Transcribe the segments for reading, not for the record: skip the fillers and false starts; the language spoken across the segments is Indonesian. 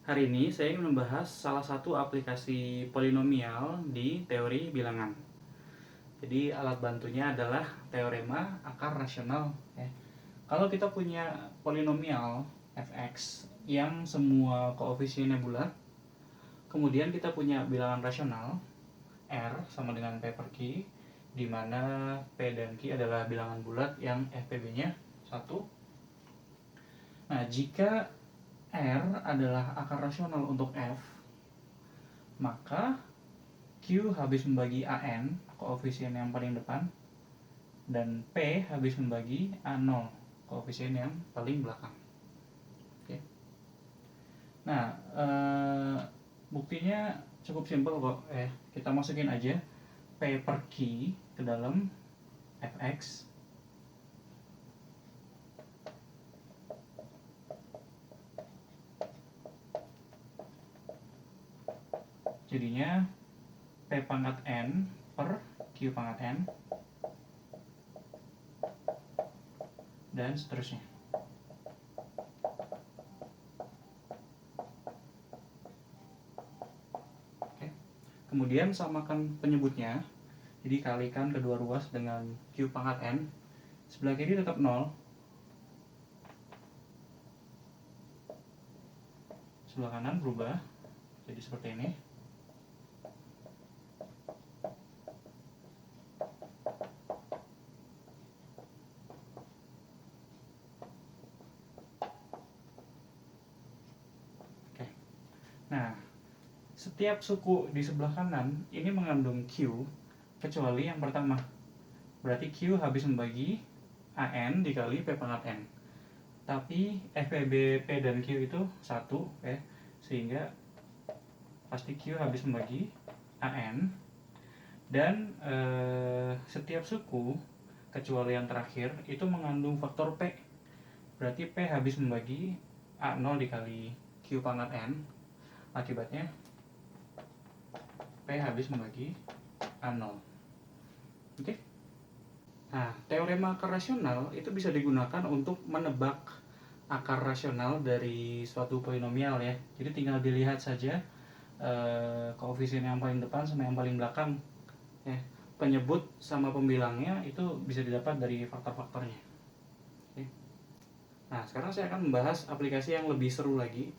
Hari ini saya ingin membahas salah satu aplikasi polinomial di teori bilangan. Jadi alat bantunya adalah teorema akar rasional. Kalau kita punya polinomial fx yang semua koefisiennya bulat, kemudian kita punya bilangan rasional r sama dengan p per q, di mana p dan q adalah bilangan bulat yang fpb-nya 1. Nah, jika R adalah akar rasional untuk F, maka Q habis membagi AN, koefisien yang paling depan, dan P habis membagi A0, koefisien yang paling belakang. Oke. Nah, buktinya cukup simpel kok. Kita masukin aja P per Q ke dalam Fx. Jadinya P pangkat N per Q pangkat N, dan seterusnya. Oke. Kemudian samakan penyebutnya, jadi kalikan kedua ruas dengan Q pangkat N. Sebelah kiri tetap 0, sebelah kanan berubah jadi seperti ini. Oke. Nah, setiap suku di sebelah kanan ini mengandung Q, kecuali yang pertama. Berarti Q habis membagi AN dikali P pangkat N. Tapi FPB P dan Q itu 1, sehingga pasti Q habis membagi AN. Dan setiap suku, kecuali yang terakhir, itu mengandung faktor P. Berarti P habis membagi A0 dikali Q pangkat N. Akibatnya P habis membagi A0. Oke? Nah, teorema akar rasional itu bisa digunakan untuk menebak akar rasional dari suatu polinomial ya. Jadi tinggal dilihat saja koefisien yang paling depan sama yang paling belakang. Penyebut sama pembilangnya itu bisa didapat dari faktor-faktornya. Oke. Nah, sekarang saya akan membahas aplikasi yang lebih seru lagi.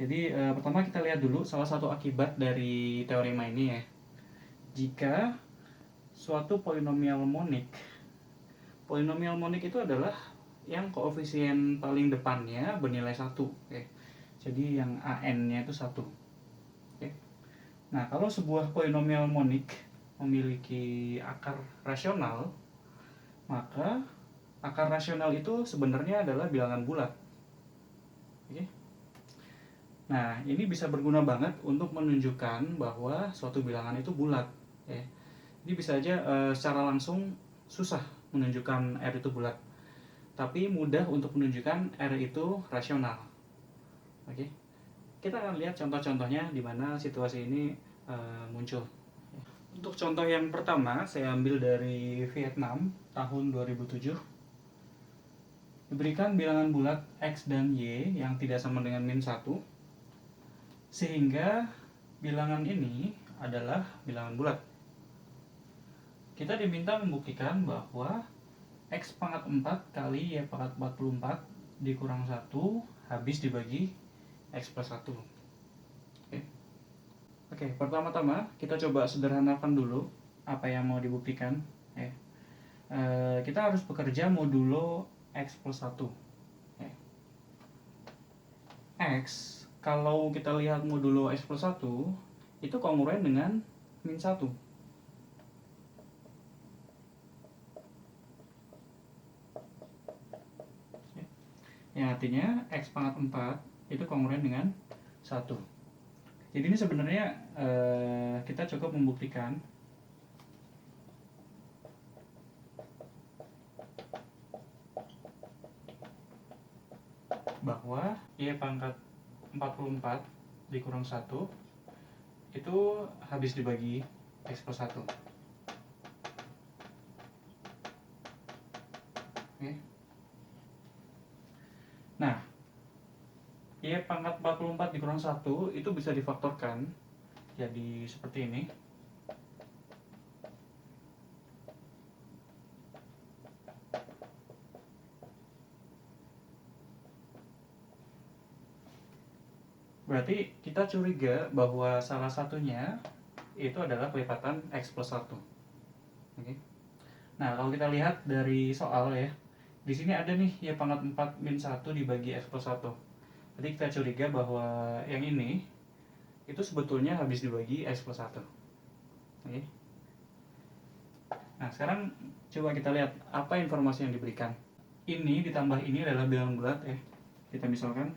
Jadi pertama kita lihat dulu salah satu akibat dari teorema ini ya. Jika suatu polinomial monik itu adalah yang koefisien paling depannya bernilai 1. Jadi yang AN-nya itu 1. Nah, kalau sebuah polinomial monik memiliki akar rasional, maka akar rasional itu sebenarnya adalah bilangan bulat. Nah, ini bisa berguna banget untuk menunjukkan bahwa suatu bilangan itu bulat. Ini bisa aja secara langsung susah menunjukkan R itu bulat, tapi mudah untuk menunjukkan R itu rasional. Oke, kita akan lihat contoh-contohnya di mana situasi ini muncul. Untuk contoh yang pertama, saya ambil dari Vietnam tahun 2007. Diberikan bilangan bulat X dan Y yang tidak sama dengan min 1, sehingga bilangan ini adalah bilangan bulat. Kita diminta membuktikan bahwa X pangkat 4 kali Y pangkat 44 dikurang 1 habis dibagi X plus 1. Oke, pertama-tama kita coba sederhanakan dulu apa yang mau dibuktikan. Kita harus bekerja modulo X plus 1. X, kalau kita lihat modulo X plus 1, itu kongruen dengan min 1. Yang artinya X pangkat 4 itu kongruen dengan 1. Jadi ini sebenarnya kita cukup membuktikan bahwa Y pangkat 44 dikurang 1 itu habis dibagi X plus 1. Nah, Y pangkat 44 dikurang 1 itu bisa difaktorkan jadi seperti ini. Berarti kita curiga bahwa salah satunya itu adalah kelipatan X plus 1. Oke. Nah, kalau kita lihat dari soal ya, di sini ada nih Y pangkat 4 min 1 dibagi X plus 1. Jadi kita curiga bahwa yang ini itu sebetulnya habis dibagi X plus 1. Oke. Nah, sekarang coba kita lihat apa informasi yang diberikan. Ini ditambah ini adalah bilangan bulat ya. Kita misalkan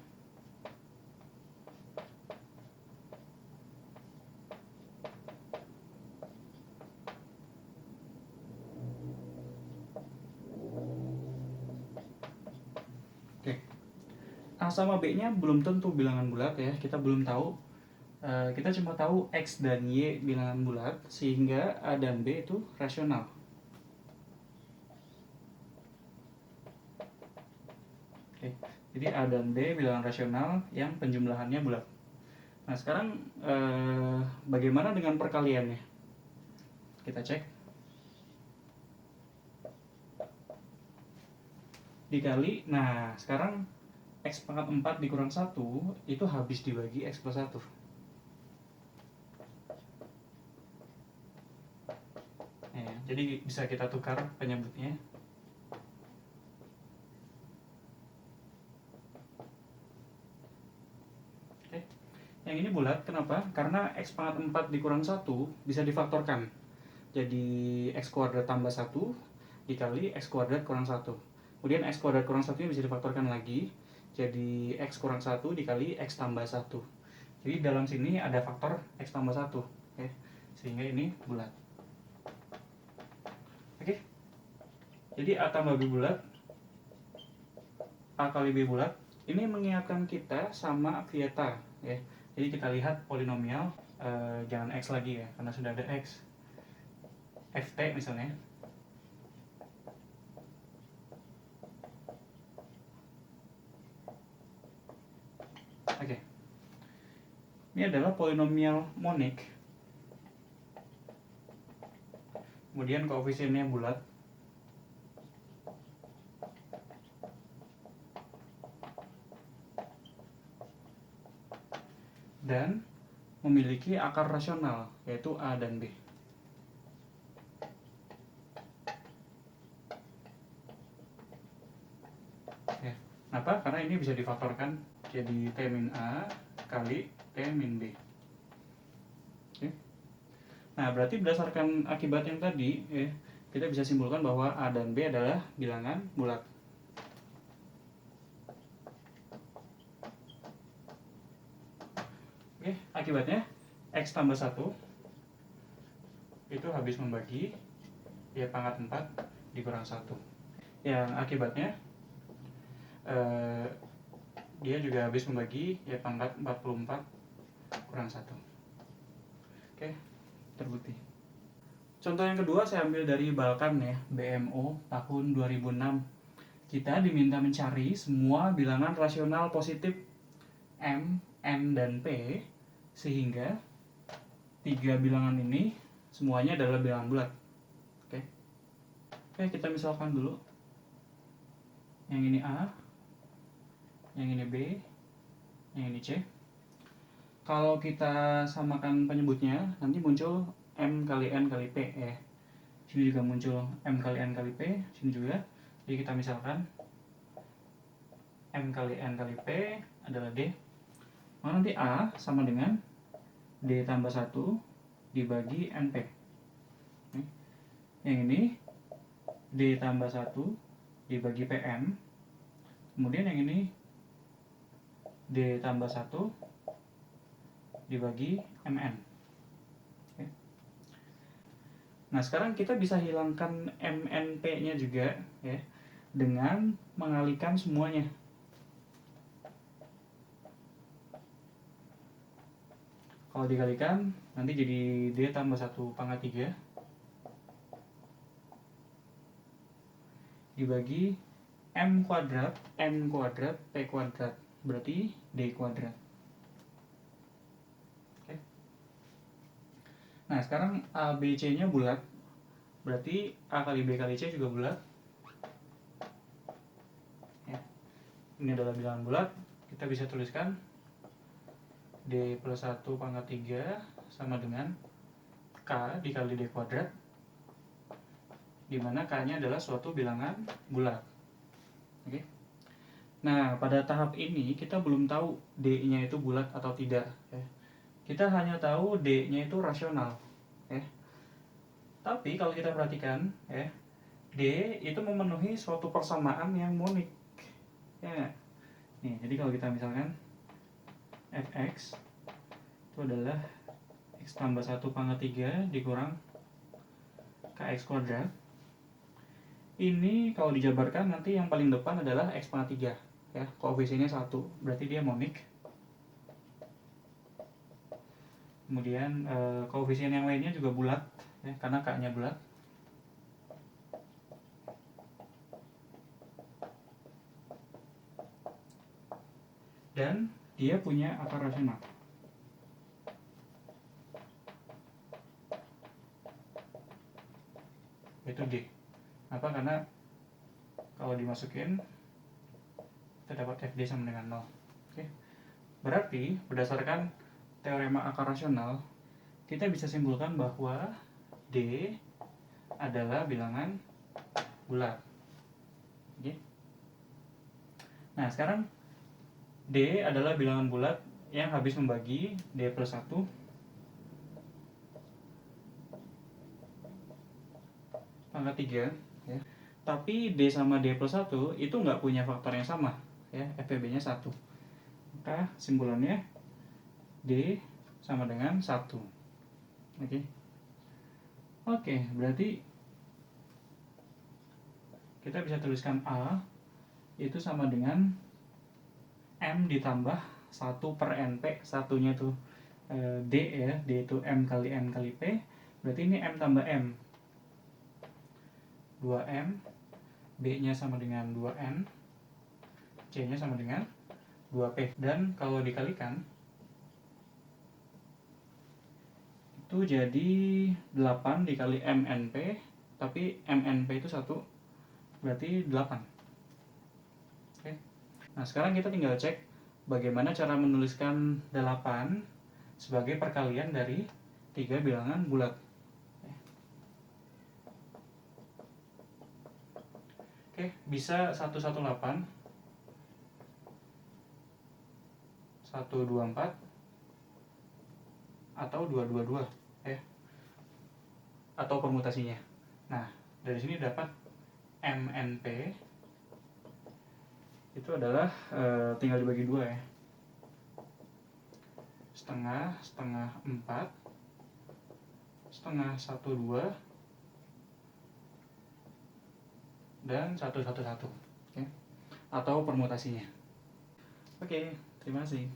oke. A sama B-nya belum tentu bilangan bulat ya. Kita belum tahu. Kita cuma tahu X dan Y bilangan bulat sehingga A dan B itu rasional. Oke. Jadi A dan B bilangan rasional yang penjumlahannya bulat. Nah, sekarang bagaimana dengan perkaliannya? Kita cek. Dikali, nah sekarang X pangkat 4 dikurang 1 itu habis dibagi X plus 1. Ya, jadi bisa kita tukar penyebutnya. Oke. Yang ini bulat, kenapa? Karena X pangkat 4 dikurang 1 bisa difaktorkan. Jadi X kuadrat tambah 1 dikali X kuadrat kurang 1. Kemudian X kuadrat kurang 1 ini bisa difaktorkan lagi. Jadi X kurang 1 dikali X tambah 1. Jadi dalam sini ada faktor X tambah 1. Oke. Sehingga ini bulat. Oke. Jadi A tambah B bulat, A kali B bulat. Ini mengingatkan kita sama Vieta ya. Jadi kita lihat polinomial, jangan X lagi ya, karena sudah ada X. Ft misalnya. Oke. Ini adalah polinomial monik. Kemudian koefisiennya bulat. Dan memiliki akar rasional, yaitu A dan B. Ya. Kenapa? Karena ini bisa difaktorkan jadi T min A kali T min B. Oke. Nah, berarti berdasarkan akibat yang tadi, ya, kita bisa simpulkan bahwa A dan B adalah bilangan bulat. Oke, akibatnya X tambah 1 itu habis membagi Y pangkat 4 dikurang 1. Yang akibatnya dia juga habis membagi Y pangkat 44 kurang 1. Oke, terbukti. Contoh yang kedua saya ambil dari Balkan ya, BMO tahun 2006. Kita diminta mencari semua bilangan rasional positif M, N, dan P sehingga tiga bilangan ini semuanya adalah bilangan bulat. Oke, kita misalkan dulu. Yang ini A, yang ini B, yang ini C. Kalau kita samakan penyebutnya, nanti muncul M kali N kali P ya. Sini juga muncul M kali N kali P, sini juga. Jadi kita misalkan M kali N kali P adalah D. Maka nanti A sama dengan D tambah 1 dibagi NP. Yang ini D tambah 1 dibagi PM. Kemudian yang ini D tambah 1 dibagi MN. Oke. Nah, sekarang kita bisa hilangkan MNP-nya juga ya, dengan mengalihkan semuanya. Kalau dikalikan nanti jadi D tambah 1 pangkat 3 dibagi M kuadrat N kuadrat P kuadrat. berarti D kuadrat. Oke. Nah, sekarang A, B, C-nya bulat, berarti A kali B kali C juga bulat. Ya. Ini adalah bilangan bulat, kita bisa tuliskan D plus 1 pangkat 3 sama dengan K dikali D kuadrat, di mana K-nya adalah suatu bilangan bulat. Oke. Nah, pada tahap ini kita belum tahu D-nya itu bulat atau tidak. Ya. Kita hanya tahu D-nya itu rasional. Ya. Tapi kalau kita perhatikan, ya, D itu memenuhi suatu persamaan yang monik. Ya. Nih, jadi kalau kita misalkan fx itu adalah x tambah 1 pangkat 3 dikurang kx kuadrat. Ini kalau dijabarkan nanti yang paling depan adalah x pangkat 3. Ya, koefisiennya 1, berarti dia monik. Kemudian koefisien yang lainnya juga bulat, ya, karena K-nya bulat. Dan dia punya akar rasional. Itu D. Apa? Karena kalau dimasukin kita dapat FD sama dengan 0. Oke. Berarti berdasarkan teorema akar rasional, kita bisa simpulkan bahwa D adalah bilangan bulat. Oke. Nah, sekarang D adalah bilangan bulat yang habis membagi D plus 1 pangkat 3, ya. Tapi D sama D plus 1 itu nggak punya faktor yang sama, ya, FPB-nya 1. Maka simpulannya D sama dengan 1. Oke. Oke, berarti kita bisa tuliskan A itu sama dengan M ditambah 1 per NP. Satunya itu D, ya, D itu M kali N kali P. Berarti ini M tambah M, 2M, B-nya sama dengan 2N, C-nya sama dengan 2P. Dan kalau dikalikan itu jadi 8 dikali MNP, tapi MNP itu 1, berarti 8. Oke. Nah, sekarang kita tinggal cek bagaimana cara menuliskan 8 sebagai perkalian dari 3 bilangan bulat. Oke, bisa 118, 124, atau 222, ya, atau permutasinya. Nah, dari sini dapat MNP itu adalah tinggal dibagi 2, ya, setengah, setengah 4, setengah 12, dan 111, oke, atau permutasinya. Oke, terima kasih.